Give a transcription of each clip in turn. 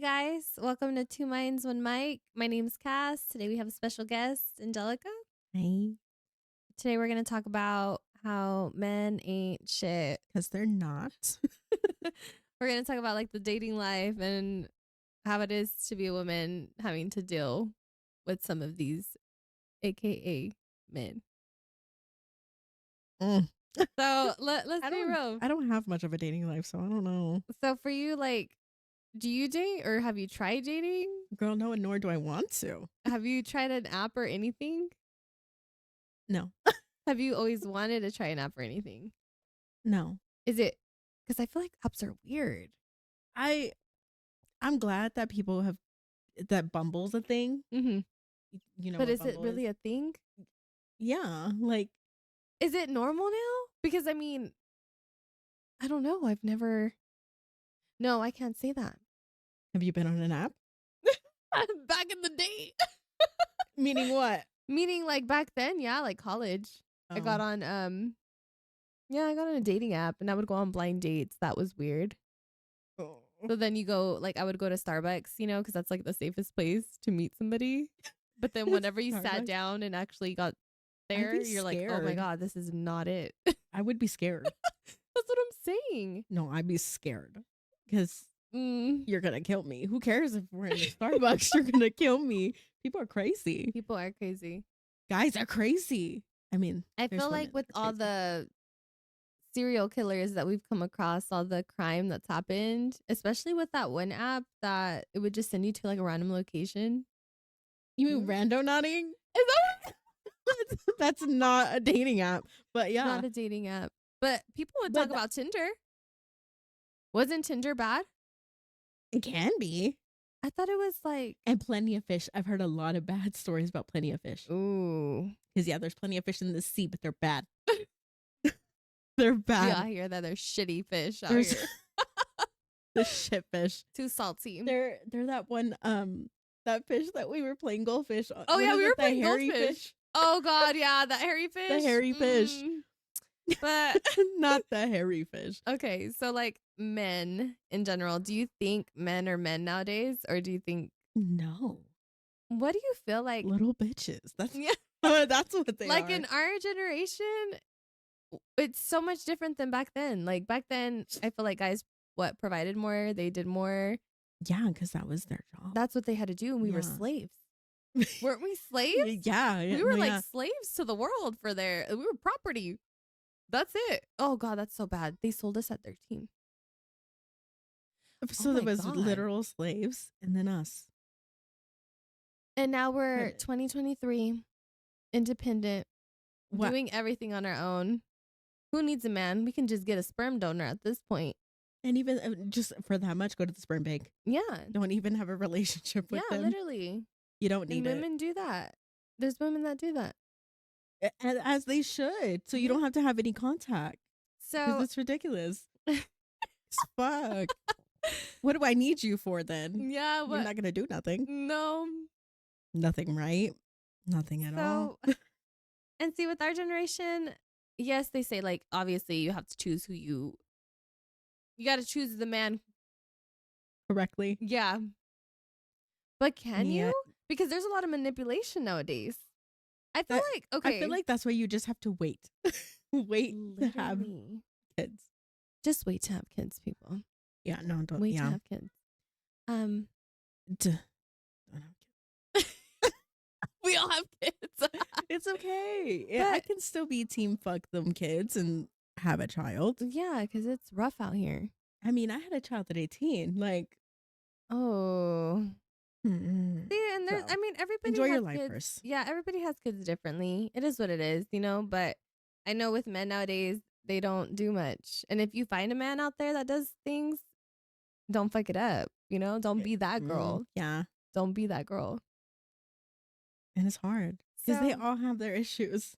guys, welcome to Two Minds, One Mic. My name's Cass. Today we have a special guest, Angelica. Hey. Today we're going to talk about how men ain't shit. Because they're not. We're going to talk about like the dating life and how it is to be a woman having to deal with some of these AKA men. So let's be real. I don't have much of a dating life, so I don't know. So for you, like, do you date or have you tried dating? Girl, no, nor do I want to. Have you tried an app or anything? No. Have you always wanted to try an app or anything? No. Is it because I feel like apps are weird? I'm glad that people have that Bumble's a thing. Mm-hmm. You know, but what is Bumble it really is? a thing? Yeah, like, is it normal now? Because I mean, I don't know. I've never. No, I can't say that. have you been on an app? Back in the day. Meaning what? Meaning like back then, yeah, like college. Oh. I got on I got on a dating app and I would go on blind dates. That was weird. Oh. So then you go, like, I would go to Starbucks, you know, because that's like the safest place to meet somebody. But then whenever you sat down and actually got there, you're like, oh my God, this is not it. I would be scared. That's what I'm saying. No, I'd be scared because you're going to kill me. Who cares if we're in a Starbucks? You're going to kill me. People are crazy. People are crazy. Guys are crazy. I mean, I feel like with all the serial killers that we've come across, all the crime that's happened, especially with that one app that it would just send you to like a random location. You mean rando nodding? Is that that's not a dating app, but yeah. Not a dating app. But people would talk about Tinder. Wasn't Tinder bad? It can be. I thought it was like... And Plenty of Fish. I've heard a lot of bad stories about Plenty of Fish. Ooh. Because, yeah, there's plenty of fish in the sea, but they're bad. They're bad. Yeah, I hear that. They're shitty fish out here. The shit fish. Too salty. They're that one, that fish that we were playing goldfish on. Oh, yeah, we were playing hairy goldfish. Fish. Oh, God, yeah, that hairy fish. The hairy fish. But not the hairy fish. Okay, so like men in general, do you think men are men nowadays, or do you think no? What do you feel like? Little bitches. That's that's what they like are. In our generation, it's so much different than back then. Like back then, I feel like guys provided more, they did more. Yeah, because that was their job. That's what they had to do, and we were slaves. Weren't we slaves? Yeah, we were like slaves to the world for we were property. That's it. Oh God, that's so bad. They sold us at 13. So there was literal slaves and then us. And now we're 2023, independent, doing everything on our own. Who needs a man? We can just get a sperm donor at this point. And even just for that much, go to the sperm bank. Yeah. Don't even have a relationship with them. Yeah, literally. You don't need it. Women do that. There's women that do that. As they should. So you don't have to have any contact. So it's ridiculous. Fuck. What do I need you for then? Yeah. You're not going to do nothing. No. Nothing, right? Nothing at all. And see, with our generation, yes, they say like, obviously you have to choose who you got to choose the man correctly. Yeah. But can you? Because there's a lot of manipulation nowadays. I feel like that's why you just have to wait. Wait literally. To have kids. Just wait to have kids, people. Yeah, no, don't wait to have kids. Don't have kids. We all have kids. It's okay. Yeah, I can still be team fuck them kids and have a child. Yeah, because it's rough out here. I mean, I had a child at 18. Like, oh. See, and there's, I mean, everybody enjoy has your life kids. first. Yeah, everybody has kids differently. It is what it is, you know. But I know with men nowadays, they don't do much. And if you find a man out there that does things, don't fuck it up. You know, don't be that girl. Yeah, don't be that girl. And it's hard because they all have their issues.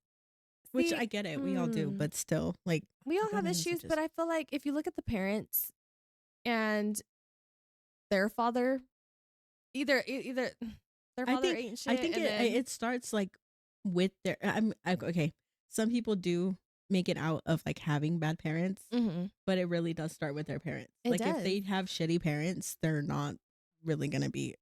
Which I get it, we all do, but still, like we all have issues. But I feel like if you look at the parents and their father. Either their father ain't shit. I think it starts like with their. Okay. Some people do make it out of like having bad parents, but it really does start with their parents. If they have shitty parents, they're not really going to be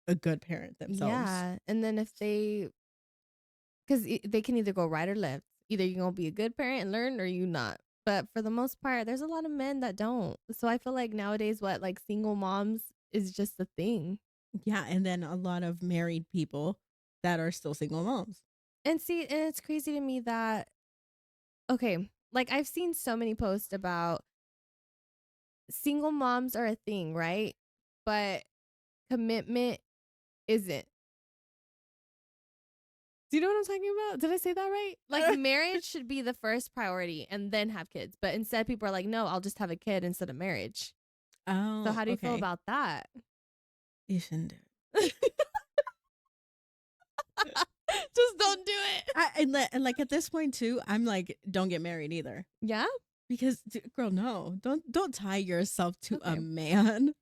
a good parent themselves. Yeah. And then if because they can either go right or left. Either you're going to be a good parent and learn, or you not. But for the most part, there's a lot of men that don't. So I feel like nowadays, like single moms is just a thing. Yeah. And then a lot of married people that are still single moms. And it's crazy to me that, okay, like I've seen so many posts about single moms are a thing, right? But commitment isn't. Do you know what I'm talking about? Did I say that right? Like marriage should be the first priority and then have kids. But instead people are like, no, I'll just have a kid instead of marriage. Oh, so how do you feel about that? You shouldn't do it. Just don't do it. And like at this point too, I'm like, don't get married either. Yeah? Because girl, no. Don't tie yourself to a man.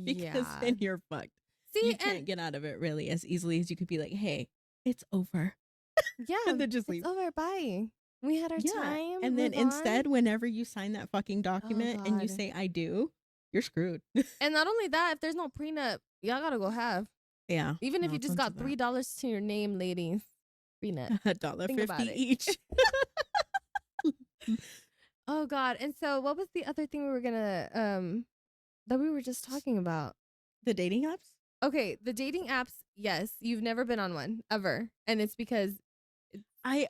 Because then you're fucked. See, you can't get out of it really as easily as you could be like, hey, it's over. Yeah. And then just leave. It's over. Bye. We had our time. And then instead, whenever you sign that fucking document and you say I do, you're screwed. And not only that, if there's no prenup, y'all gotta go have. Yeah. Even if you just got $3 to your name, ladies. Prenup. $1.50 each. Oh God. And so what was the other thing we were gonna that we were just talking about? The dating apps? Okay, the dating apps, yes. You've never been on one ever. And it's because I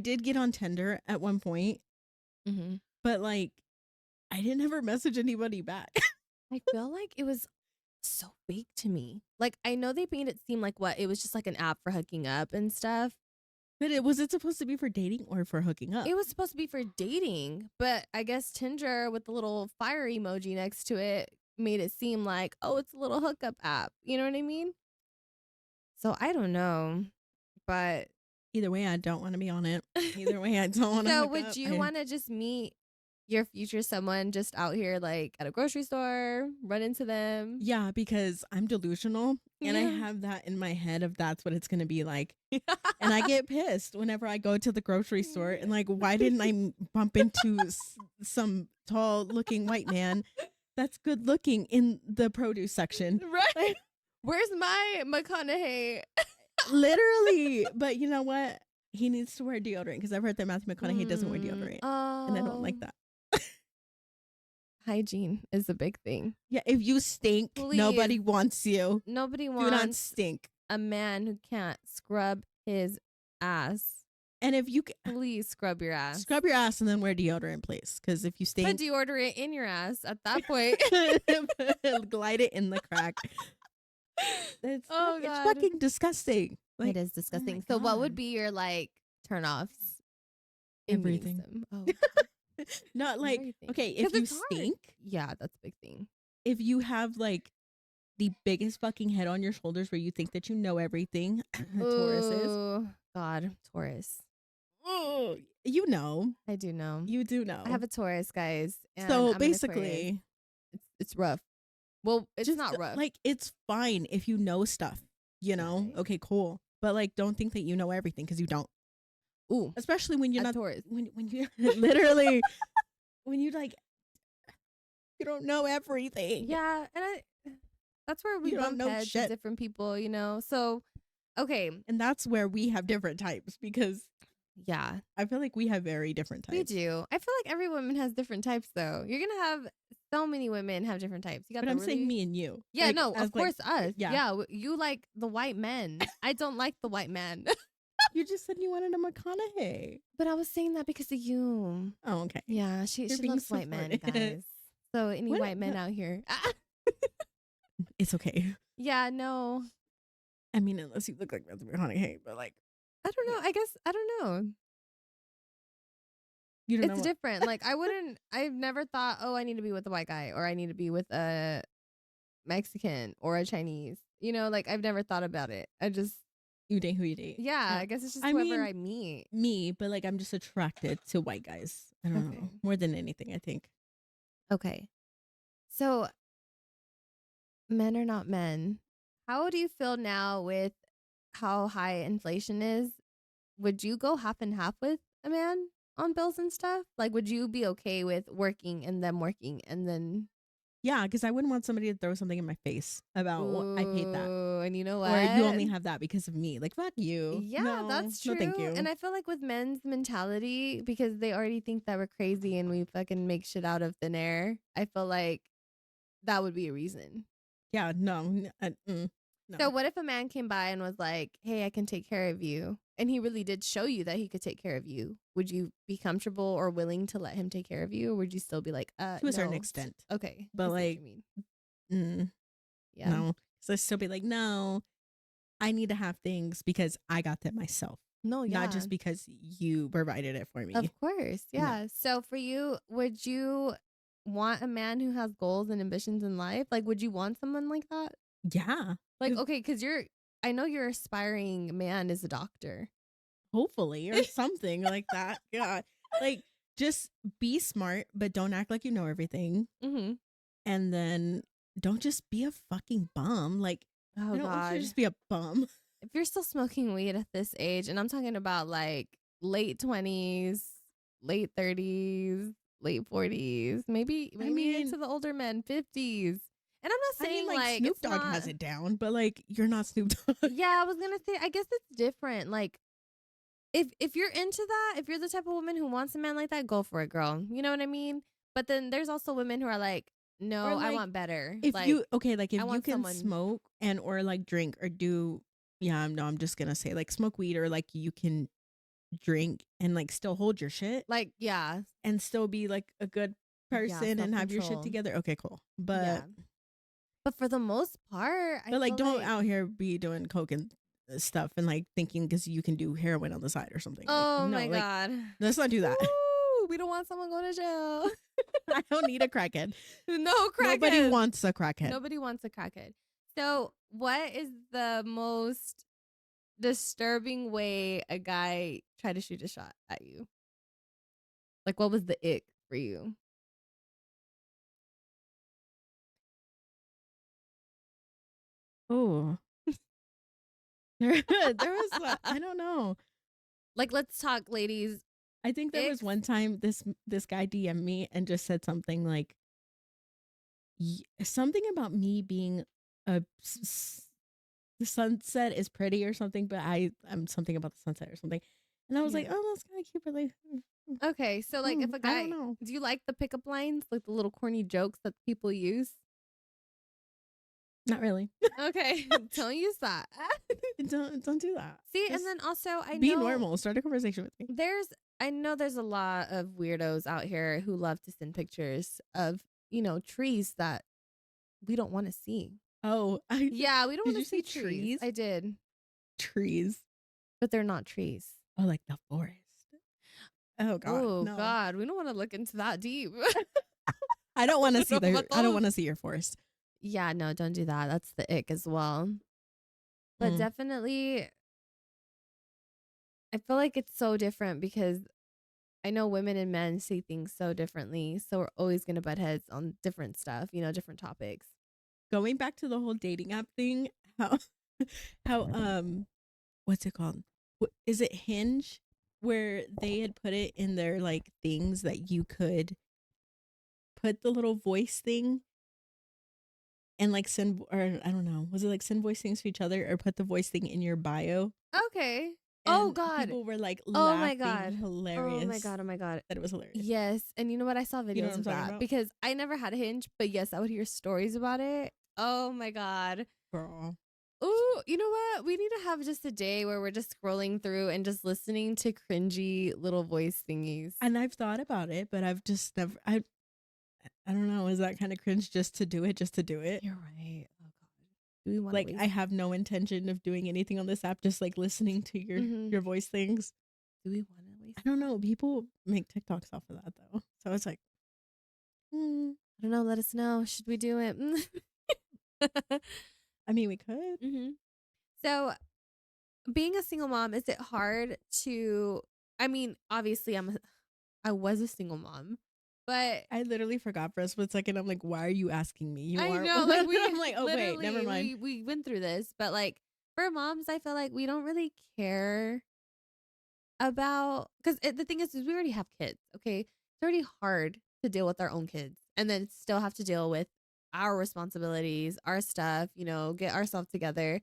did get on Tinder at one point. Mm-hmm. But like I didn't ever message anybody back. I feel like it was so fake to me. Like I know they made it seem like it was just like an app for hooking up and stuff. But was it supposed to be for dating or for hooking up? It was supposed to be for dating, but I guess Tinder with the little fire emoji next to it made it seem like, oh, it's a little hookup app. You know what I mean? So I don't know, but either way, I don't want to be on it. Either way, I don't want to. So would you want to just meet your future someone just out here, like at a grocery store, run into them? Yeah, because I'm delusional and I have that in my head of that's what it's going to be like. And I get pissed whenever I go to the grocery store and like, why didn't I bump into some tall looking white man that's good looking in the produce section? Right. Where's my McConaughey? Literally. But you know what? He needs to wear deodorant because I've heard that Matthew McConaughey doesn't wear deodorant. And I don't like that. Hygiene is a big thing. Yeah, if you stink, nobody wants you. Nobody wants do not stink. A man who can't scrub his ass. And if you please scrub your ass. Scrub your ass and then wear deodorant, please. Because if you stink, put deodorant in your ass at that point. Glide it in the crack. It's fucking disgusting. Like, it is disgusting. So what would be your like turn-offs? Everything. Oh. Not like everything. Okay, if you stink, yeah, that's a big thing. If you have like the biggest fucking head on your shoulders where you think that you know everything, Taurus is. God, Taurus. Oh, you know. I do know. You do know. I have a Taurus, guys. And so basically, it's rough. Well, it's just not rough. Like it's fine if you know stuff, you know. Right. Okay, cool. But like, don't think that you know everything because you don't. Ooh, especially when you're not Taurus. When you literally when you like you don't know everything. Yeah, and that's where we bump heads with different people, you know. So, okay, and that's where we have different types because yeah, I feel like we have very different types. We do. I feel like every woman has different types, though. You're gonna have so many women have different types. You got. But I'm saying me and you. Yeah, like, no, of course us. Yeah. Yeah, you like the white men. I don't like the white man. You just said you wanted a McConaughey. But I was saying that because of you. Oh, okay. Yeah, she loves white men, guys. So any white men out here. It's okay. Yeah, no. I mean, unless you look like Matthew McConaughey, but like. I don't know. I guess, I don't know. You don't know. It's different. Like, I've never thought, oh, I need to be with a white guy or I need to be with a Mexican or a Chinese. You know, like, I've never thought about it. You date who you date. Yeah, I guess it's just whoever I meet. Me, but like I'm just attracted to white guys. I don't know. More than anything, I think. Okay. So men are not men. How do you feel now with how high inflation is? Would you go half and half with a man on bills and stuff? Like, would you be okay with working and them working and then Yeah, because I wouldn't want somebody to throw something in my face about I paid that. Ooh, and you know Or you what? only have that because of me. Like, fuck you. Yeah, No, that's no, thank true. And you. I feel like with men's mentality, because they already think that we're crazy and we fucking make shit out of thin air, I feel like that would be a reason. Yeah, no, So no. what if a man came by and was like, "Hey, I can take care of you," and he really did show you that he could take care of you? Would you be comfortable or willing to let him take care of you, or would you still be like, To a certain no"? extent. Okay, I But see what like, you mean. mm, Yeah, no. So I still be like, no, I need to have things because I got them myself. no, Not yeah, just because you provided it for of me. course, No. yeah. So for you, would you want a man who has goals and ambitions in life? Like, would you want someone like that? Yeah. Like, okay, because I know your aspiring man is a doctor. Hopefully, or something like that. Yeah. Like, just be smart, but don't act like you know everything. Mm-hmm. And then don't just be a fucking bum. Like, I Oh don't want you to God. just be a bum. If you're still smoking weed at this age, and I'm talking about like late 20s, late 30s, late 40s, I maybe mean, into the older men, 50s. And I'm not saying like like Snoop it's Dogg not. has it down, but like you're not Snoop Dogg. Yeah, I was gonna say I guess it's different. Like if you're into that, if you're the type of woman who wants a man like that, go for it, girl. You know what I mean? But then there's also women who are like, Or no, I like want better. if Like you okay, like if I you want can someone smoke and or like drink or do yeah, no, I'm just gonna say like smoke weed or like you can drink and like still hold your shit like yeah, and still be like a good yeah, person self and have your shit control. together. Okay, cool. Yeah. But for the most part, I But like feel don't like out here be doing coke and stuff and like thinking because you can do heroin on the side or something. Like oh no, my like God. let's not do that. Ooh, we don't want someone going to jail. I don't need a crackhead. No Nobody crackheads. wants a crackhead. Nobody wants a crackhead. So, what is the most disturbing way a guy tried to shoot a shot at you? Like, what was the ick for you? Oh, there was I don't know. Like, let's talk, ladies. I think there was Icks. one time this guy DM'd me and just said something like something about me being a the sunset is pretty or something, but I'm something about the sunset or something. And I was Yeah. like, oh, that's kind of cute, but like, Okay. So, like, if a I don't guy, know. do you like the pickup lines, like the little corny jokes that people use? Not really. Okay. Don't use that. Don't do that. See, and Just then also, be normal. Start a conversation with me. I know there's a lot of weirdos out here who love to send pictures of, trees that we don't want to see. Oh, I Yeah, we don't did want you to see say trees. trees? I did, Trees. but they're not trees. Oh, like the forest. Oh God, Oh no. God, we don't want to look into that deep. I don't want to see Know about I don't those. want to see your forest. Yeah, no, don't do that. That's the ick as well. But Mm. definitely, I feel like it's so different because I know women and men see things so differently. So we're always gonna butt heads on different stuff, different topics. Going back to the whole dating app thing, how how what's it called? Is it Hinge where they had put it in their like things that you could put the little voice thing and like send or I don't know, was it like send voice things to each other or put the voice thing in your bio? Okay. Oh And God. people were like Oh my God. laughing Oh my hilarious God. Oh my God. that it was hilarious. Yes. And you know what? I saw You know what videos I'm of talking that about? because I never had a Hinge, but yes, I would hear stories about it. Oh my God. Girl. Ooh, you know what? We need to have just a day where we're just scrolling through and just listening to cringy little voice thingies. And I've thought about it, but I've just never I don't know, is that kind of cringe just to do it, just to do it? You're right. Oh God. Do we want to Like I waste? have no intention of doing anything on this app, just like listening to Mm-hmm. your voice things. Do we want to waste? I don't know. People make TikToks off of that though, so it's like, I don't know. Let us know. Should we do it? I mean, we could. hmm So, being a single mom, is it hard to? I mean, obviously, I was a single mom, but I literally forgot for a split second. I'm like, why are you asking me? You I are. know, like we I'm like, oh wait, never literally mind. we went through this, but like for moms, I feel like we don't really care about because the thing is we already have kids. Okay, it's already hard to deal with our own kids, and then still have to deal with our responsibilities, our stuff, you know, get ourselves together.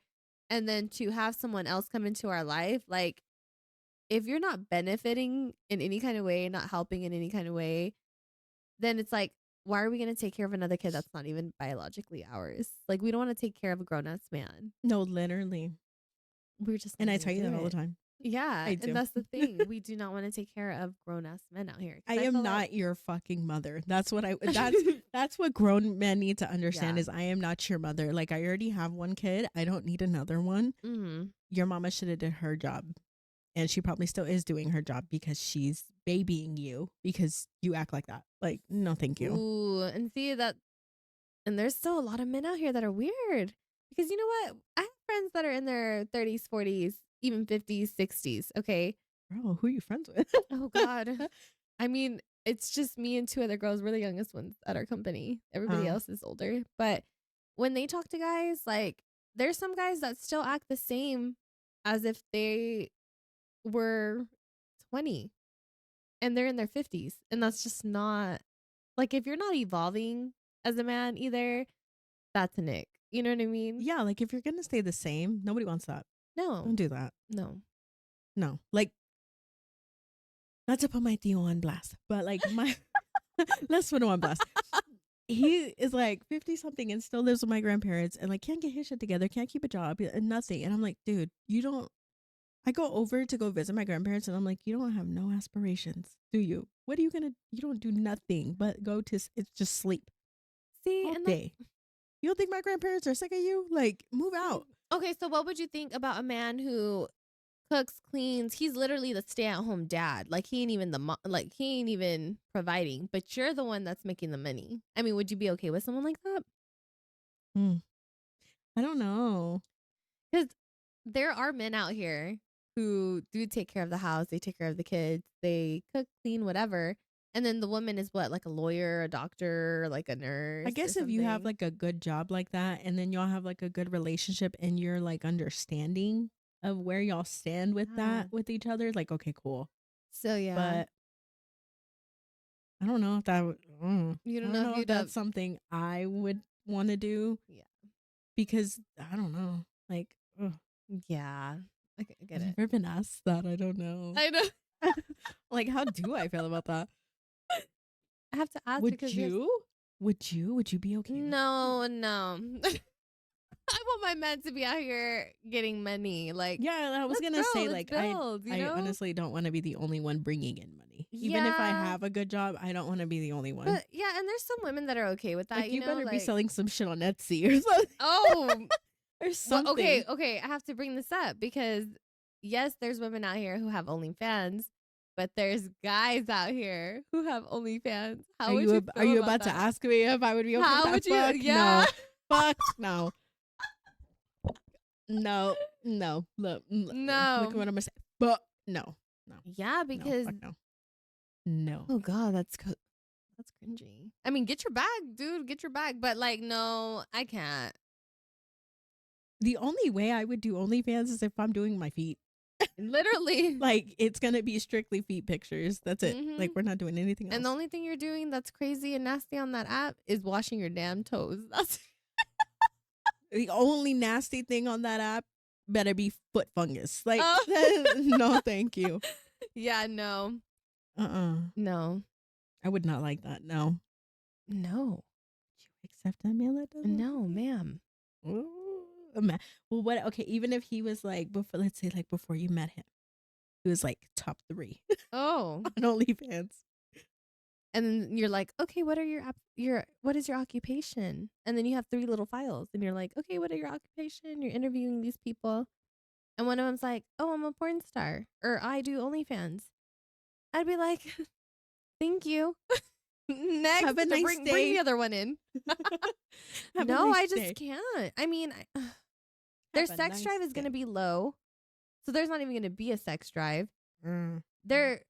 And then to have someone else come into our life, like if you're not benefiting in any kind of way, not helping in any kind of way, then it's like, why are we going to take care of another kid that's not even biologically ours? Like, we don't want to take care of a grown ass man. No, literally. We're just And not I going tell to you do that all the it. time. Yeah. I And do. that's the thing. We do not want to take care of grown ass men out here. I 'Cause am feel not like, your fucking mother. That's what grown men need to understand yeah. is I am not your mother. Like I already have one kid. I don't need another one. Mm-hmm. Your mama should have did her job. And she probably still is doing her job because she's babying you because you act like that. Like, no, thank you. Ooh. And see that. And there's still a lot of men out here that are weird. Because you know what? I have friends that are in their 30s, 40s, even 50s, 60s. Okay. Bro, who are you friends with? Oh, God. I mean, it's just me and two other girls. We're the youngest ones at our company. Everybody else is older. But when they talk to guys, like, there's some guys that still act the same as if they were 20 and they're in their 50s. And that's just not, like, if you're not evolving as a man either, that's a nick. You know what I mean? Yeah, like if you're gonna stay the same, nobody wants that. No, Don't do that. no. No. Like, not to put my Theo on blast, but like my let's put him on blast. He is like 50 something and still lives with my grandparents and like can't get his shit together, can't keep a job and nothing. And I'm like, dude, you don't. I go over to go visit my grandparents and I'm like, you don't have no aspirations, do you? What are you gonna? You don't do nothing but go to it's just sleep See, all and day. You don't think my grandparents are sick of you? Like, move out. okay, so what would you think about a man who cooks, cleans? He's literally the stay-at-home dad. Like he ain't even like he ain't even providing, but you're the one that's making the money. I mean, would you be okay with someone like that? Hmm. I don't know. Because there are men out here who do take care of the house, they take care of the kids, they cook, clean, whatever. And then the woman is what, like a lawyer, a doctor, like a nurse I or guess if you have something. like a good job like that and then y'all have like a good relationship and you're like understanding of where y'all stand with Yeah. that with each other, like, okay, cool. So yeah, But I don't know if that you I don't don't know if know if you'd that's something I would want to do yeah, because I don't know. Like, ugh, yeah. I get I've it. never been asked that. I don't know. I know. Like, how do I feel about that? I have to ask Would because you're you? Would you be okay with no, no. I want my men to be out here getting money. Like, Yeah, I was let's gonna grow, say let's like I build. You I know? honestly don't want to be the only one bringing in money. Even if I Yeah, have a good job, I don't want to be the only one. but yeah, and there's some women that are okay with that. Like You you know, better be like selling some shit on Etsy or something oh, or well, something. okay. I have to bring this up because yes, there's women out here who have OnlyFans, but there's guys out here who have OnlyFans. How would you Are feel you about about to that? ask me if I would be okay with How that? would you? Fuck Yeah. no. Fuck no. No. No. Look at No. what I'm gonna say. But no. No. Yeah, No. because Fuck no. No. oh god, that's cringy. I mean, get your bag, dude. Get your bag. But like, no, I can't. The only way I would do OnlyFans is if I'm doing my feet. Literally. Like it's gonna be strictly feet pictures. That's it. hmm Like we're not doing anything else. And the only thing you're doing that's crazy and nasty on that app is washing your damn toes. That's The only nasty thing on that app better be foot fungus. Like oh. no, thank you. Yeah, no. Uh-uh. No. I would not like that. No. No. Would you accept a man that doesn't? No, ma'am. Ooh, well, what? Okay, even if he was like before, let's say like before you met him, he was like top 3 Oh. on OnlyFans. And then you're like, okay, what is your occupation? And then you have 3 little files and you're like, okay, what are your occupation? You're interviewing these people. And one of them's like, oh, I'm a porn star or I do OnlyFans. I'd be like, thank you. Next, Have a nice bring day. the other one in. Have a No, nice I just day. can't. I mean, their Have a sex nice drive is going to day. be low. So there's not even going to be a sex drive. Mm. They're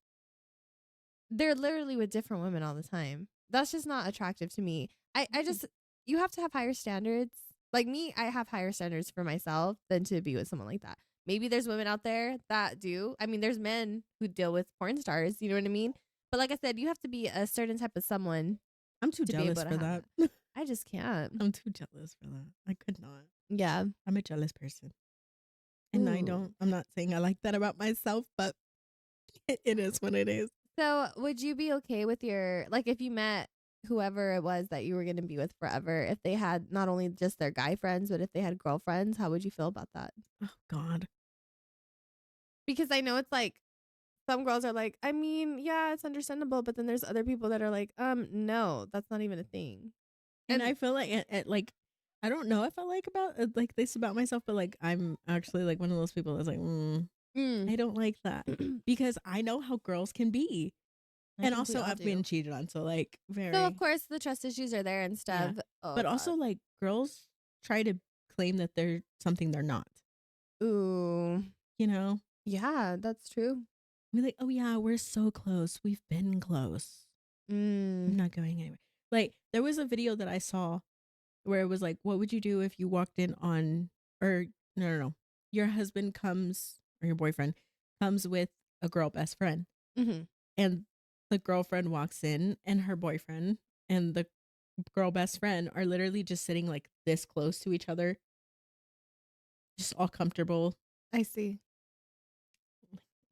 literally with different women all the time. That's just not attractive to me. I just you have to have higher standards. Like me, I have higher standards for myself than to be with someone like that. Maybe there's women out there that do. I mean, there's men who deal with porn stars, you know what I mean? But like I said, you have to be a certain type of someone I'm too to be jealous able to for have that. that. I just can't. I'm too jealous for that. I could not. Yeah. I'm a jealous person. And Ooh. I'm not saying I like that about myself, but it is what it is. So, would you be okay with your like if you met whoever it was that you were going to be with forever, if they had not only just their guy friends, but if they had girlfriends, how would you feel about that? Oh God. Because I know it's like some girls are like, I mean, yeah, it's understandable, but then there's other people that are like, no, that's not even a thing. And And I feel like like I don't know if I like about like this about myself, but like I'm actually like one of those people that's like, mm, I don't like that because I know how girls can be, I and think we also all I've been do. cheated on, so like So of very course the trust issues are there and yeah. stuff. Oh But God. also like girls try to claim that they're something they're not. Ooh. You know, Yeah, that's true. we're like, oh yeah, we're so close. We've been close. I'm Mm. not going anywhere. Like there was a video that I saw where it was like, what would you do if you walked in on, or no, your husband comes or your boyfriend comes with a girl best friend, Hmm. and the girlfriend walks in, and her boyfriend and the girl best friend are literally just sitting like this close to each other, just all comfortable. I see.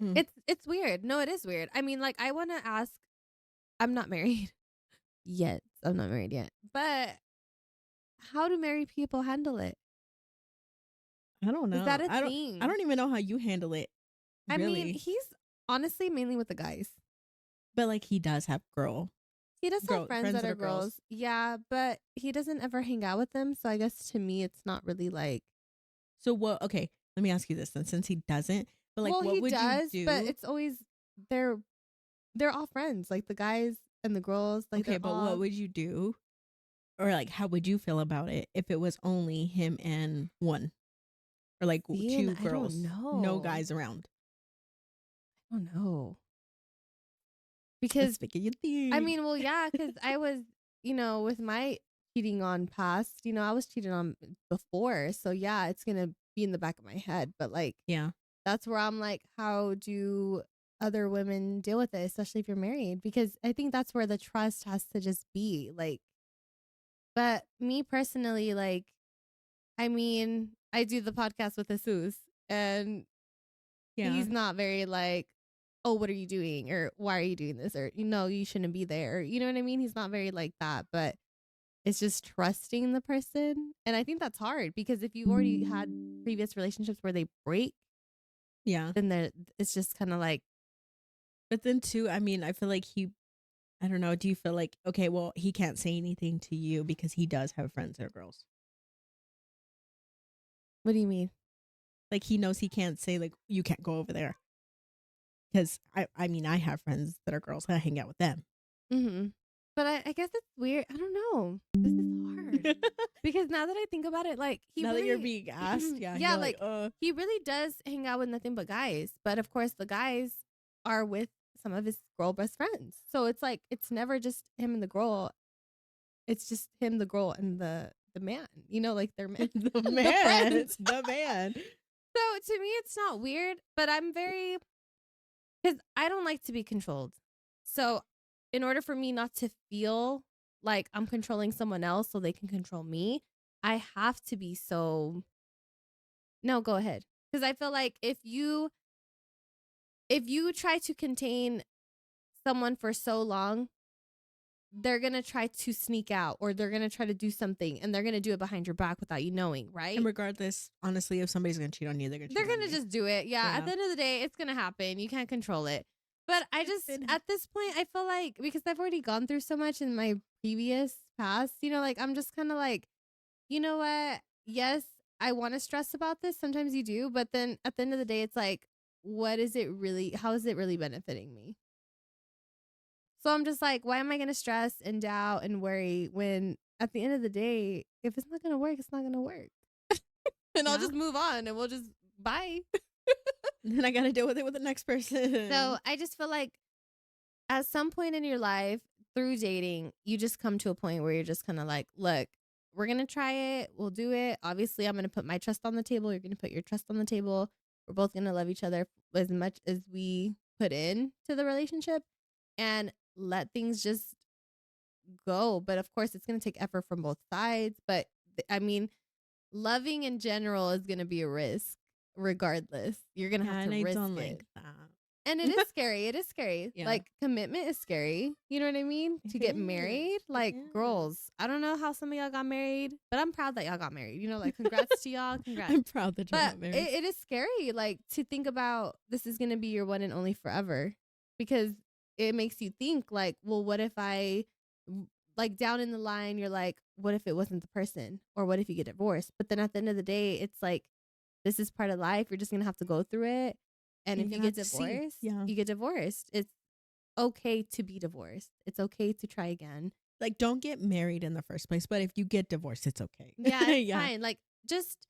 Mm. It's weird. No, it is weird. I mean, like I want to ask. I'm not married yet. I'm not married yet. But how do married people handle it? I don't Is know. that a I thing? don't even know how you handle it, I mean, really. he's honestly mainly with the guys. But like he does have He does have girl friends friends that that are are girls. girls. Yeah, but he doesn't ever hang out with them. So I guess to me, it's not really like, So what? Okay, let me ask you this then, since he doesn't. But like, well, what he would you does, but do? it's always they're they're all friends. Like the guys and the girls, like Okay, they're but what all would you do, or like how would you feel about it if it was only him and one, or like seeing. two I don't girls, no know. guys around? I don't know Let's because make it your I thing. mean, well, yeah, because I was, with my cheating on past, I was cheated on before. So, yeah, it's going to be in the back of my head. But, like, Yeah, that's where I'm like, how do other women deal with it, especially if you're married? Because I think that's where the trust has to just be. Like, but me personally, like, I mean, I do the podcast with Jesus, and yeah. he's not very like, oh, what are you doing? Or why are you doing this? Or, you shouldn't be there. You know what I mean? He's not very like that, but it's just trusting the person. And I think that's hard because if you've already had previous relationships where they break, Yeah. then it's just kind of like, But then too, I mean, I feel like I don't know. Do you feel like okay? Well, he can't say anything to you because he does have friends that are girls. what do you mean? Like he knows he can't say like you can't go over there because I mean I have friends that are girls. I hang out with them. Hmm. But I guess it's weird. I don't know. This is hard because now that I think about it, like he Now that you're really, being asked, yeah, yeah, you're like, like he really does hang out with nothing but guys. But of course, the guys are with some of his girl best friends. So it's like it's never just him and the girl. It's just him, the girl, and the man. Like their man, the the man, friends. the man. So to me, it's not weird, but I'm very because I don't like to be controlled. So in order for me not to feel like I'm controlling someone else so they can control me, I have to be so. No, go ahead. Because I feel like if you try to contain someone for so long, they're gonna try to sneak out or they're gonna try to do something and they're gonna do it behind your back without you knowing, And right? regardless, honestly, if somebody's gonna cheat on you, they're gonna They're cheat on gonna you. just do it. Yeah. At Yeah, the end of the day, it's gonna happen. You can't control it. But I it's just been at this point, I feel like because I've already gone through so much in my previous past, like I'm just kind of like, you know what? Yes, I want to stress about this. Sometimes you do, but then at the end of the day, it's like, what is it really? How is it really benefiting me? So I'm just like, why am I gonna stress and doubt and worry when at the end of the day, if it's not gonna work, it's not gonna work, and I'll yeah. just move on and we'll just bye. Then I gotta deal with it with the next So person. I just feel like at some point in your life through dating, you just come to a point where you're just kind of like, look, we're going to try it. We'll do it. Obviously, I'm going to put my trust on the table. You're going to put your trust on the table. We're both going to love each other as much as we put in to the relationship and let things just go. But of course, it's going to take effort from both sides. But I mean, loving in general is going to be a risk regardless. You're going to Yeah, have to and I risk don't it. like that. And it is scary. It is scary. Yeah. Like, commitment is scary. You know what I mean? To It get is. married. It Like, is. girls, I don't know how some of y'all got married, but I'm proud that y'all got married. You know, like, congrats to y'all. Congrats. I'm proud that you But got married. it is scary, like, to think about this is going to be your one and only forever. Because it makes you think, like, well, what if like, down in the line, you're like, what if it wasn't the person? Or what if you get divorced? But then at the end of the day, it's like, this is part of life. You're just going to have to go through it. And if you get divorced, you get divorced. It's okay to be divorced. It's okay to try again. Like, don't get married in the first place. But if you get divorced, it's okay. Yeah, it's fine. Like, just,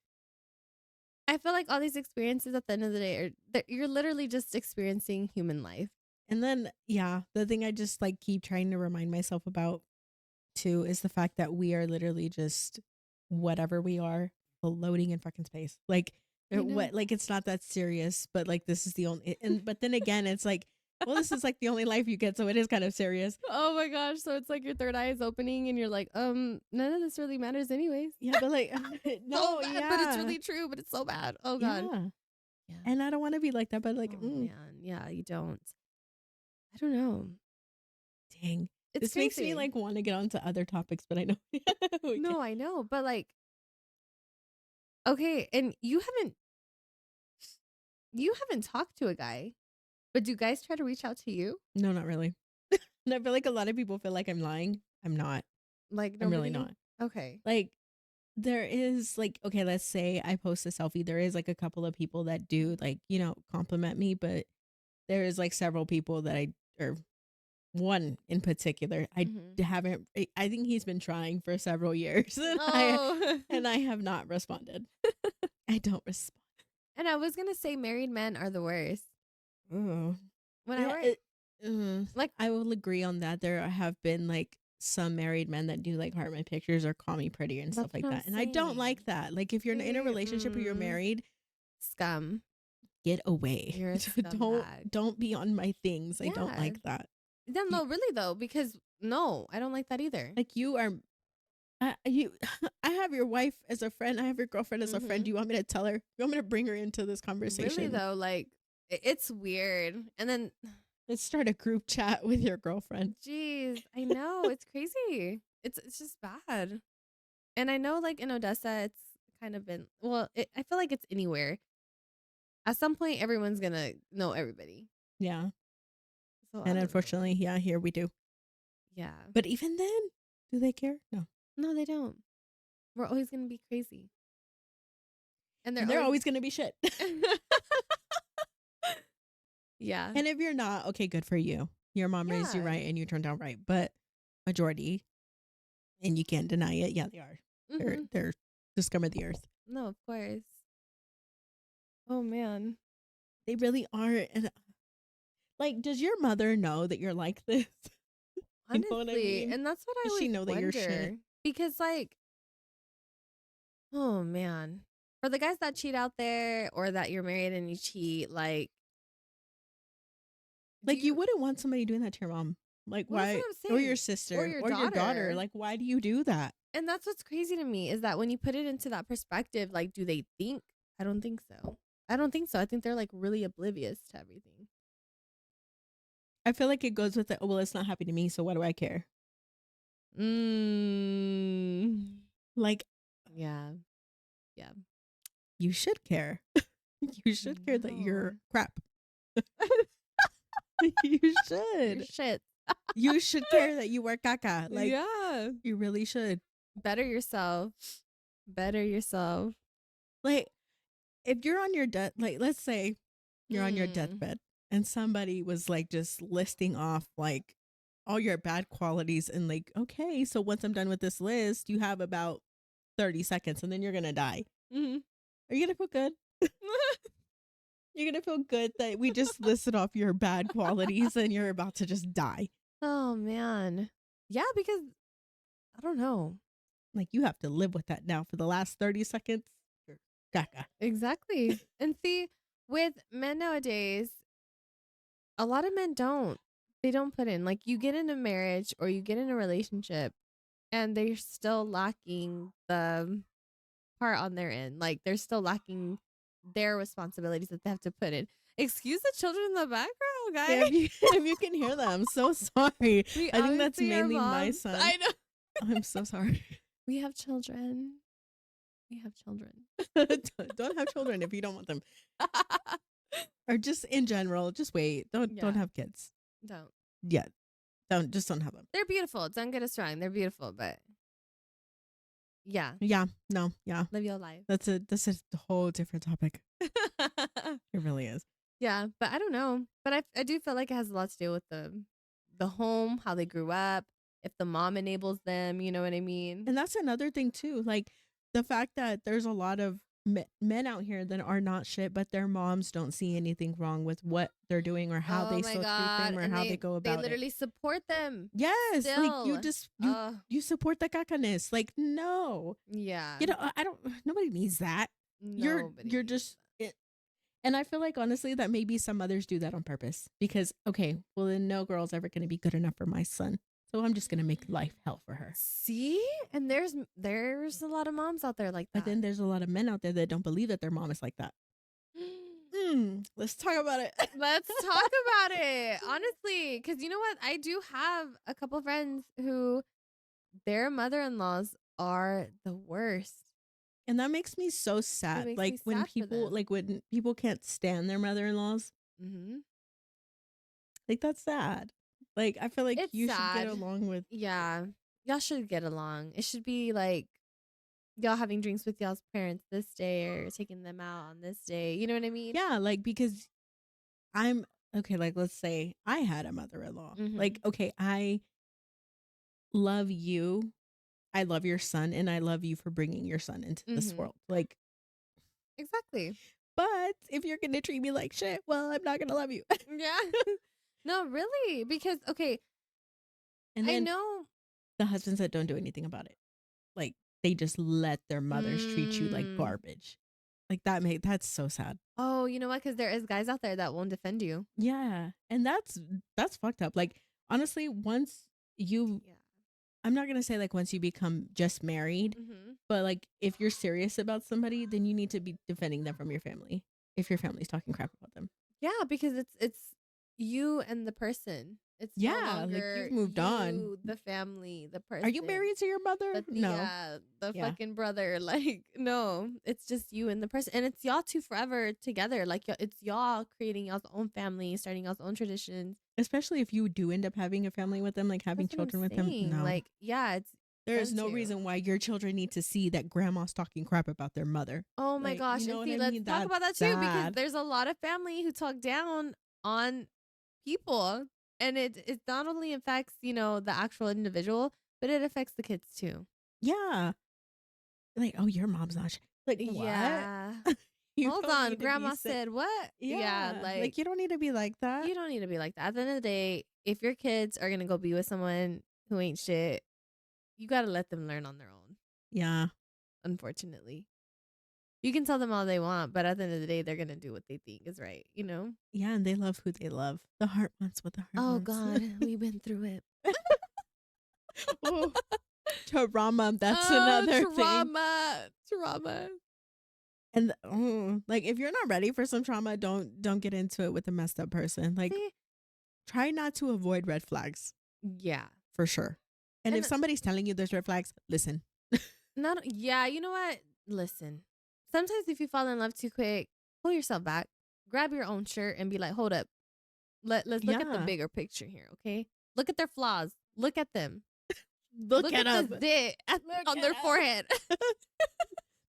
I feel like all these experiences at the end of the day you're literally just experiencing human life. And then, the thing I just like keep trying to remind myself about too is the fact that we are literally just whatever we are floating in fucking space. Like, like it's not that serious, but like this is the only. But then again, it's like, well, this is like the only life you get, so it is kind of serious. Oh my gosh! So it's like your third eye is opening, and you're like, none of this really matters, anyways. Yeah, but like, no, so bad, but it's really true. But it's so bad. Oh god. Yeah. And I don't want to be like that, but like, man, yeah, you don't. I don't know. Dang. This makes me like want to get onto other topics, but I know. No, I know, but like, okay, and you haven't talked to a guy, but do guys try to reach out to you? No, not really. And I feel like a lot of people feel like I'm lying. I'm not. Like, I'm really not. Okay. Like, there is like, okay, let's say I post a selfie. There is like a couple of people that do like, compliment me, but there is like several people that or one in particular, I haven't. I think he's been trying for several years, and I have not responded. I don't respond. And I was gonna say, married men are the worst. Oh, like I will agree on that. There have been like some married men that do like heart my pictures or call me pretty and stuff like that, and I don't like that. Like if you're in a relationship or you're married, scum, get away. You're a scumbag. Don't be on my things. I don't like that. No, really though, because no, I don't like that either. Like you are, I have your wife as a friend. I have your girlfriend as a friend. Do you want me to tell her? You want me to bring her into this conversation? Really though, like it's weird. And then let's start a group chat with your girlfriend. Jeez, I know it's crazy. It's just bad. And I know like in Odessa, it's kind of been I feel like it's anywhere. At some point, everyone's gonna know everybody. Yeah. So, and unfortunately, here we do. Yeah. But even then, do they care? No, they don't. We're always going to be crazy. And they're always going to be shit. Yeah. And if you're not, okay, good for you. Your mom raised you right and you turned out right. But majority, and you can't deny it, yeah, they are. They're the scum of the earth. No, of course. Oh, man. They really are. And like, does your mother know that you're like this? Honestly, you know what I mean? And that's what I always wonder. That you're shit? Because, like, oh man, for the guys that cheat out there, or that you're married and you cheat, like you wouldn't want somebody doing that to your mom, like why, or your sister, or your daughter. Like, why do you do that? And that's what's crazy to me is that when you put it into that perspective, like, do they think? I don't think so. I think they're like really oblivious to everything. I feel like it goes with it. Well, it's not happening to me, so what do I care? Like, yeah. You should care. You should care that you're crap. You should. You're shit. You should care that you wear caca. Like, yeah, you really should. Better yourself. Like, if you're on your like, let's say you're on your deathbed and somebody was like just listing off like all your bad qualities and like, okay, so once I'm done with this list, you have about 30 seconds and then you're gonna die. Are you gonna feel good? You're gonna feel good that we just listed off your bad qualities and you're about to just die. Oh man, yeah, because I don't know. Like, you have to live with that now for the last 30 seconds. Caca. Exactly. And see, with men nowadays, a lot of men don't. they don't put in. Like, you get in a marriage or you get in a relationship and they're still lacking the part on their end. Like, they're still lacking their responsibilities that they have to put in. Excuse the children in the background, Yeah, guys. if you can hear them, I'm so sorry. We I think that's obviously are mainly my moms. son. I know. I'm so sorry. We have children. We have children. Don't have children if you don't want them. Or just in general, just wait. Don't Yeah. have kids. Don't. Yeah. Don't have them. They're beautiful. Don't get us wrong. They're beautiful, but yeah, Yeah. No. Yeah. live your life. That's a whole different topic. It really is. Yeah, but I don't know. But I do feel like it has a lot to do with the home, how they grew up, if the mom enables them, you know what I mean? And that's another thing too. Like the fact that there's a lot of men out here that are not shit, but their moms don't see anything wrong with what they're doing or how Oh they my still treat God. them or And how they go they about it. literally support them. Yes, like you Still. just Ugh. you support the cacaness. Like no, Yeah. you know I don't. Nobody needs that. You're Nobody needs just it. And I feel like honestly that maybe some mothers do that on purpose because okay, well then no girl's ever going to be good enough for my son, so I'm just going to make life hell for her. See? And there's a lot of moms out there like that. But then there's a lot of men out there that don't believe that their mom is like that. Let's talk about it. Let's talk about it. Honestly, because you know what? I do have a couple friends who their mother-in-laws are the worst. And that makes me so sad. makes Like me when sad for people them. like when people can't stand their mother-in-laws. Mm-hmm. Like that's sad. Like I feel like It's you should sad. get along with. Yeah. Y'all should get along. It should be like y'all having drinks with y'all's parents this day or taking them out on this day. You know what I mean? Yeah, like because I'm okay, like let's say I had a mother-in-law. Mhm. Like, okay, I love you. I love your son and I love you for bringing your son into this Mhm. world. Like, Exactly. but if you're going to treat me like shit, well, I'm not going to love you. Yeah. No, really. Because, okay, And I then know. the husbands that don't do anything about it. Like, they just let their mothers treat you like Mm. garbage. Like that's so sad. Oh, you know what? Because there is guys out there that won't defend you. Yeah. And that's fucked up. Like, honestly, once you Yeah. I'm not gonna say like once you become just married, Mm-hmm. but like if you're serious about somebody, then you need to be defending them from your family. If your family's talking crap about them. Yeah, because it's you and the person. It's no Yeah, like longer you've moved on. you, the family, the person. Are you married to your mother? No. The Yeah. fucking brother. Like, no, it's just you and the person, and it's y'all two forever together. Like, it's y'all creating y'all's own family, starting y'all's own traditions. Especially if you do end up having a family with them, like having That's what I'm children with them. saying. No. Like, yeah, it's There's them no two. reason why your children need to see that grandma's talking crap about their mother. Oh my Like, gosh. you know And what see, I let's mean? talk about that That's too, because sad. there's a lot of family who talk down on people. And it not only affects, the actual individual, but it affects the kids too. Yeah. Like, oh, your mom's not like what? Yeah. You Hold don't on. need to be Grandma sick. said what? Yeah. Like, Like you don't need to be like that. you don't need to be like that. At the end of the day, if your kids are going to go be with someone who ain't shit, you got to let them learn on their own, Yeah. unfortunately. You can tell them all they want, but at the end of the day, they're going to do what they think is right, you know? Yeah, and they love who they love. The heart wants what the heart Oh, wants. God. We've been through it. Oh, trauma. That's another thing. Trauma. And like if you're not ready for some trauma, don't get into it with a messed up person. Like See? try not to avoid red flags Yeah. for sure. And And if somebody's telling you there's red flags, listen. Yeah, you know what? Listen. Sometimes if you fall in love too quick, pull yourself back, grab your own shirt and be like, hold up. Let's look at the Yeah. bigger picture here, okay? Look at their flaws. Look at them. Look at this them. zit Look on their at 'em. forehead.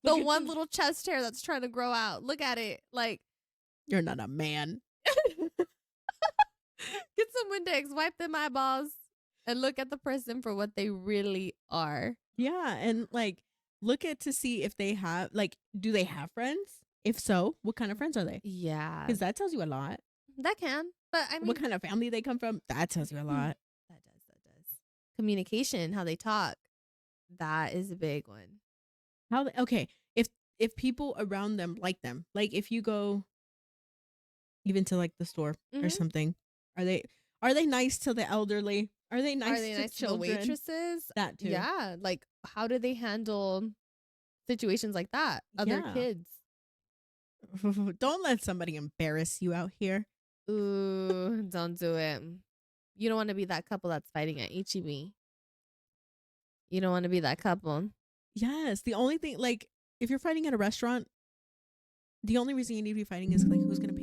The Look at one them. little chest hair that's trying to grow out. Look at it. Like, You're not a man. get some Windex, wipe them eyeballs, and look at the person for what they really are. Yeah, and like look at to see if they have like do they have friends? If so, what kind of friends are they? Yeah. Because that tells you a lot. That can. But I mean, What kind of family they come from? That tells you a lot. That does. Communication, how they talk. That is a big one. Okay, if people around them like them, like if you go even to like the store or Mhm. something, Are they nice to the elderly? Are they Are nice they to nice to the children? waitresses? That too. Yeah, like how do they handle situations like that? Other Yeah. kids. Don't let somebody embarrass you out here. Ooh, don't do it. You don't want to be that couple that's fighting at HEB. You don't want to be that couple. Yes. The only thing, like, if you're fighting at a restaurant, the only reason you need to be fighting is like who's gonna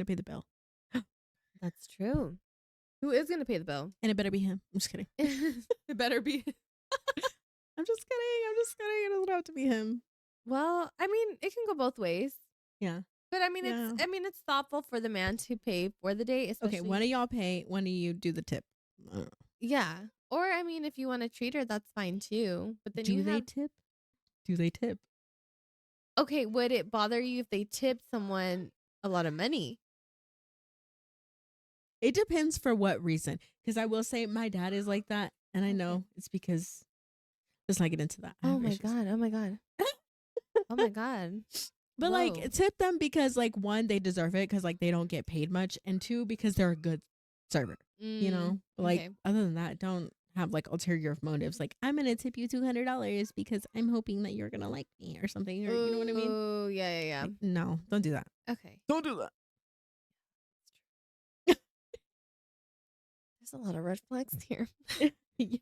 pay the bill, That's true. Who is gonna pay the bill? and it better be him. I'm just kidding. It better be. I'm just kidding. I'm just kidding. It doesn't have to be him. Well, I mean, it can go both ways. Yeah. But I mean, Yeah. it's thoughtful for the man to pay for the date, Okay. especially. One of y'all pay. One of you do the tip. Yeah. Or I mean, if you want to treat her, that's fine too. But then Do you they have tip? Do they tip? okay, would it bother you if they tipped someone a lot of money? It depends for what reason. Because I will say my dad is like that, and I know Okay. it's because let's not get into that. I Oh have my issues. god. Oh my god. Oh my god. But Whoa. like tip them because like one, they deserve it because like they don't get paid much, and two, because they're a good server. You know, like Okay. other than that, don't have like ulterior motives. Like I'm gonna tip you $200 because I'm hoping that you're gonna like me or something. Or you know what I mean? Oh, yeah, yeah, yeah. Like, no, don't do that. Okay. Don't do that. There's a lot of red flags here. Yeah,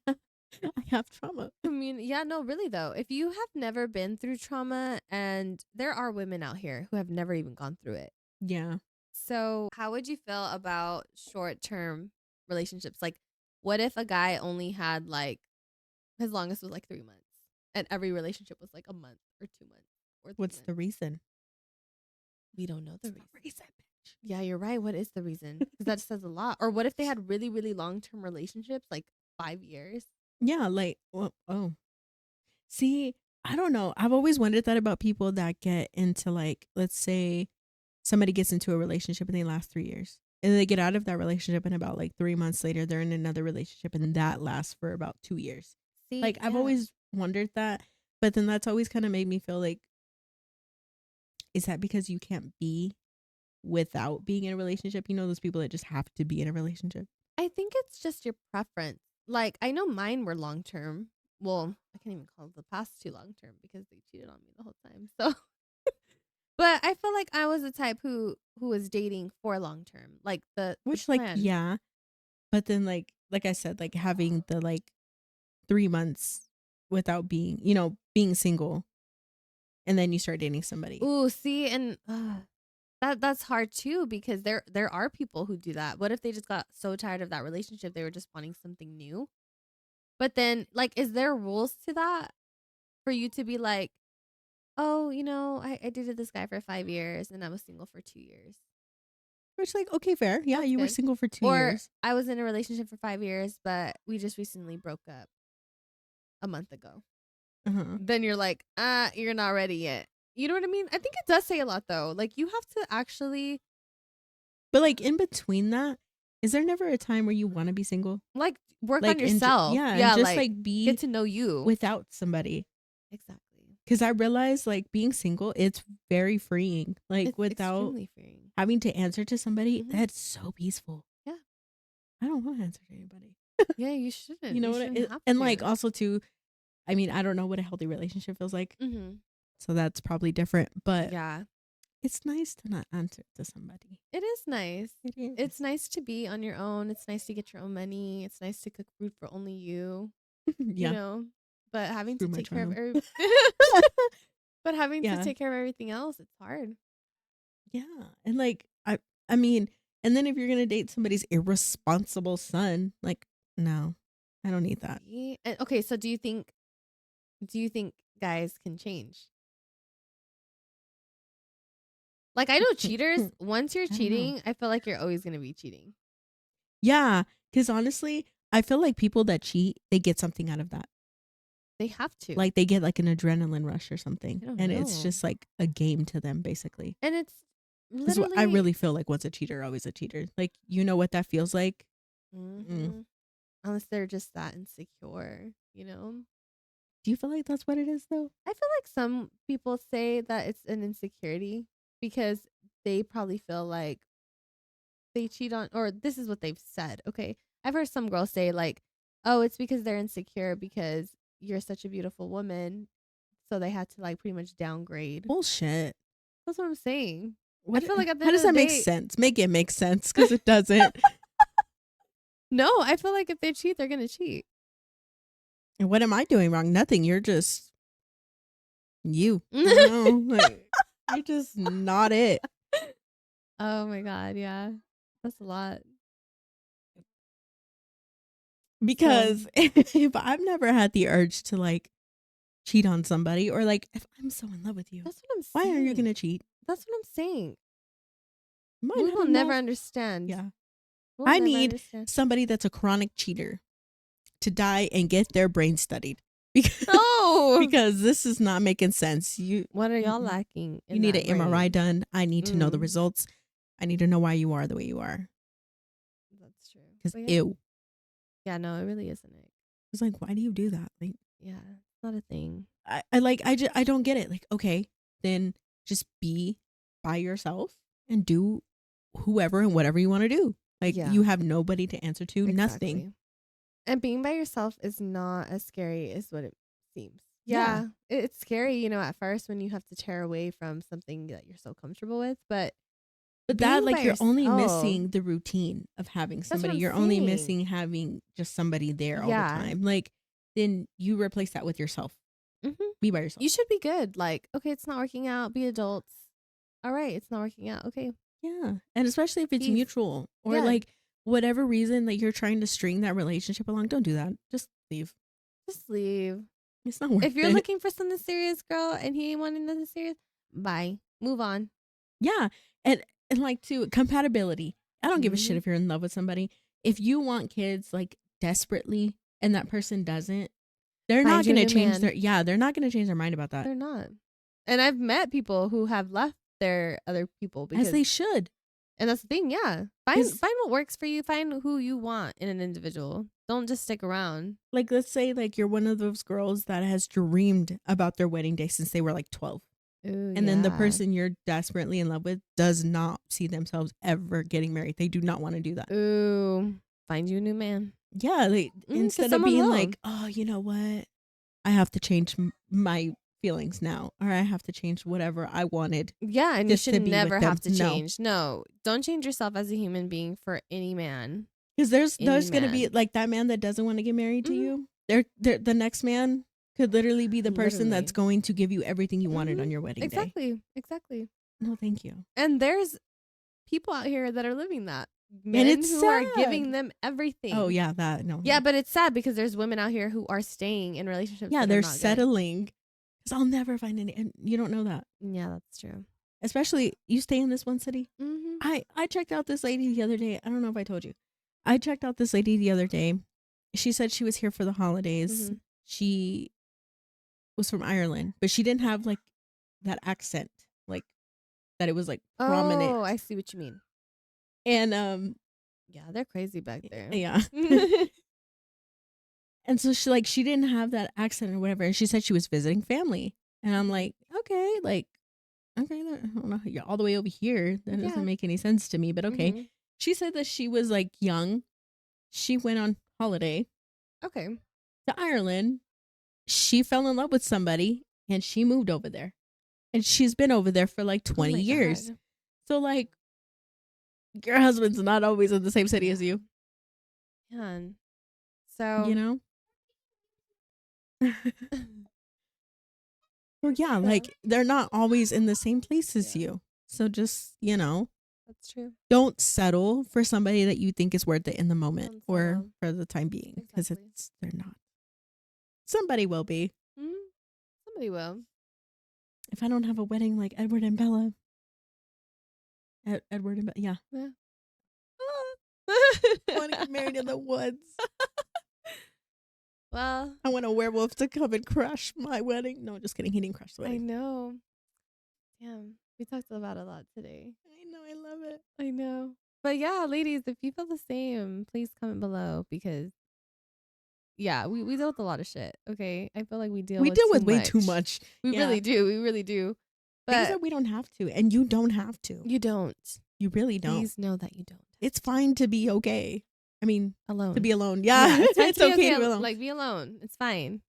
I have trauma. I mean, yeah, no, really though. If you have never been through trauma, and there are women out here who have never even gone through it. Yeah. So, how would you feel about short-term relationships? Like, what if a guy only had like his longest was like 3 months, and every relationship was like a month or 2 months or 3 What's months? the reason? We don't know the What's reason. bitch? Yeah, you're right. What is the reason? Because that says a lot. Or what if they had really, really long-term relationships, like 5 years? Yeah, like well, oh. See, I don't know. I've always wondered that about people that get into like, let's say somebody gets into a relationship and they last 3 years. And then they get out of that relationship and about like 3 months later they're in another relationship and that lasts for about 2 years. See, Like I've yeah. always wondered that. But then that's always kind of made me feel like, is that because you can't be without being in a relationship? You know, those people that just have to be in a relationship. I think it's just your preference. Like, I know mine were long term. Well, I can't even call the past two long term because they cheated on me the whole time. So, but I feel like I was the type who was dating for long term, like the Which like plan. yeah. But then like I said, like having the like 3 months without being, being single, and then you start dating somebody. Ooh, see, and that's hard too because there are people who do that. What if they just got so tired of that relationship they were just wanting something new? But then, like, is there rules to that for you to be like, oh, I dated this guy for 5 years and I was single for 2 years. Which like, okay, fair. Yeah, That's you were good. single for 2 Or years. I was in a relationship for 5 years, but we just recently broke up a month ago. Uh-huh. Then you're like, you're not ready yet. You know what I mean? I think it does say a lot though. Like you have to actually But like in between that, is there never a time where you want to be single? like work on Like yourself. yeah, Yeah, and just like like be get to know you. without somebody. Exactly. Because I realized like being single, it's very freeing. Like It's without extremely freeing. having to answer to somebody, Mhm. that's so peaceful. Yeah. I don't want to answer to anybody. Yeah, you shouldn't. You know You what? shouldn't have And to. like also too, I mean, I don't know what a healthy relationship feels like, Mm-hmm. so that's probably different. But Yeah. it's nice to not answer to somebody. It is nice. It is. It's nice to be on your own. It's nice to get your own money. It's nice to cook food for only you. Yeah. You know, but having to Screw my take care of child. but having to Yeah. take care of everything else, it's hard. Yeah. And like I mean, and then if you're gonna date somebody's irresponsible son, like, no, I don't need that. See? And, okay, so do you think guys can change? Like I know cheaters, once you're I don't know. cheating, I feel like you're always going to be cheating. Yeah. Cause honestly, I feel like people that cheat, they get something out of that. They have to. Like they get like an adrenaline rush or something. I don't And it's know. just like a game to them, basically. And it's 'Cause literally I really feel like once a cheater, always a cheater. Like, you know what that feels like? Mhm. Unless they're just that insecure, you know? Do you feel like that's what it is, though? I feel like some people say that it's an insecurity because they probably feel like they cheat on, or this is what they've said. Okay. I've heard some girls say like, oh, it's because they're insecure because you're such a beautiful woman. So they had to like pretty much downgrade. Bullshit. That's what I'm saying. I What? feel like at the How end does of the that make day, sense? Make it make sense, because it doesn't. no, I feel like if they cheat, they're going to cheat. And what am I doing wrong? Nothing. You're just you. I don't know. Like, you're just not it. Oh my God. Yeah. That's a lot. Because if I've never had the urge to like cheat on somebody, or like if I'm so in love with you, That's what I'm why saying. are you gonna cheat? That's what I'm saying. Am I We not will never enough? understand. Yeah. We'll I never need understand. somebody that's a chronic cheater to die and get their brain studied. Because, No. because this is not making sense. What are y'all lacking? You need an MRI done. I need to know the Mm. results. I need to know why you are the way you are. That's true. Because But yeah. ew. Yeah, no, it really isn't it. It's like, why do you do that? Like, Yeah, it's not a thing. I don't get it. Like, okay, then just be by yourself and do whoever and whatever you want to do. Like, Yeah. you have nobody to answer to, nothing. Exactly. And being by yourself is not as scary as what it seems. Yeah. It's scary, you know, at first when you have to tear away from something that you're so comfortable with. But that, being like, by you're only yourself- missing the routine of having That's what somebody. I'm You're only saying. missing having just somebody there all the Yeah. time. Like, then you replace that with yourself. Mhm. Be by yourself. You should be good. Like, okay, it's not working out. Be adults. All right, it's not working out. Okay. Yeah. And especially if it's Peace. mutual, or Yeah. like whatever reason that you're trying to string that relationship along, don't do that. Just leave. Just leave. It's not worth If you're it. looking for something serious, girl, and he ain't wanting nothing serious, bye. Move on. Yeah. And like, too, compatibility. I don't give a shit Mhm. if you're in love with somebody. If you want kids like desperately and that person doesn't, they're Find not you a going to new change man. they're not going to change their mind about that. They're not. And I've met people who have left their other people because, As they should. and that's the thing, yeah. Find 'Cause- what works for you. Find who you want in an individual. Don't just stick around. Like, let's say like you're one of those girls that has dreamed about their wedding day since they were like 12. Ooh, And then the yeah. person you're desperately in love with does not see themselves ever getting married. They do not want to do that. Ooh, find you a new man. Yeah, like, 'cause instead of someone being will. like, oh, you know what? I have to change my feelings now, or I have to change whatever I wanted. Yeah, and you just to should be with never have to them. No. change. No, don't change yourself as a human being for any man. Because there's going to be man. like that man that doesn't want to get married to Mhm. you. They're the next man could literally be the person that's Literally. going to give you everything you wanted Mhm. on your wedding day. Exactly. No, thank you. And there's people out here that are living that. And Men it's who are sad. giving them everything. Oh, yeah, that, no. Yeah, but it's sad because there's women out here who are staying in relationships. Yeah, that they're are not good. settling. Because I'll never find any, and you don't know that. Yeah, that's true. Especially, you stay in this one city. Mm-hmm. I checked out this lady the other day. I don't know if I told you. I checked out this lady the other day. She said she was here for the holidays. Mhm. She was from Ireland, but she didn't have like that accent, like that it was like prominent. Oh, I see what you mean. And Yeah, they're crazy back there. yeah. And so she didn't have that accent or whatever, and she said she was visiting family. And I'm like, okay, I don't know, you're all the way over here. That Yeah. doesn't make any sense to me, but okay. Mhm. She said that she was like young. She went on holiday Okay. to Ireland. She fell in love with somebody and she moved over there. And she's been over there for like 20 Oh my years. God. So like, your husband's not always in the same city as you, Yeah. So you know? Well, yeah, like they're not always in the same place as Yeah. you. So just, you know, that's true. don't settle for somebody that you think is worth it in the moment Don't or settle. for the time being, because Exactly. they're not. Somebody will be. Mhm. Somebody will. If I don't have a wedding like Edward and Bella. Edward and Bella, yeah. Yeah. I want to get married in the woods. Well, I want a werewolf to come and crash my wedding. No, just kidding. He didn't crash the I wedding. know. Damn, we talked about a lot today. I know. I love it. I know. But yeah, ladies, if you feel the same, please comment below because yeah, we deal with a lot of shit. Okay. I feel like we deal We with deal too with way much. too much. We Yeah. really do. We really do. Things But that we don't have to, and you don't have to. you don't. You really don't. Please know that you don't. it's fine to be okay. I mean, alone. to be alone. Yeah, it's fine it's to be okay to be alone. Like, be alone. It's fine.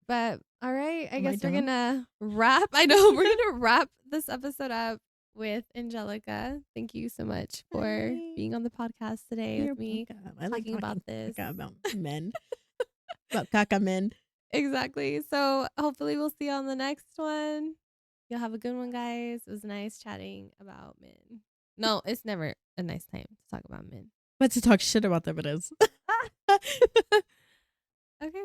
But all right, I Am I guess we're dumb? gonna wrap. I know we're gonna wrap this episode up with Angelica. Thank you so much for Hi. being on the podcast today You're with me, welcome. I like talking about talking this. about men, about caca men. Exactly. So hopefully we'll see you on the next one. You'll have a good one, guys. It was nice chatting about men. No, it's never a nice time to talk about men. But to talk shit about them, it is. Okay.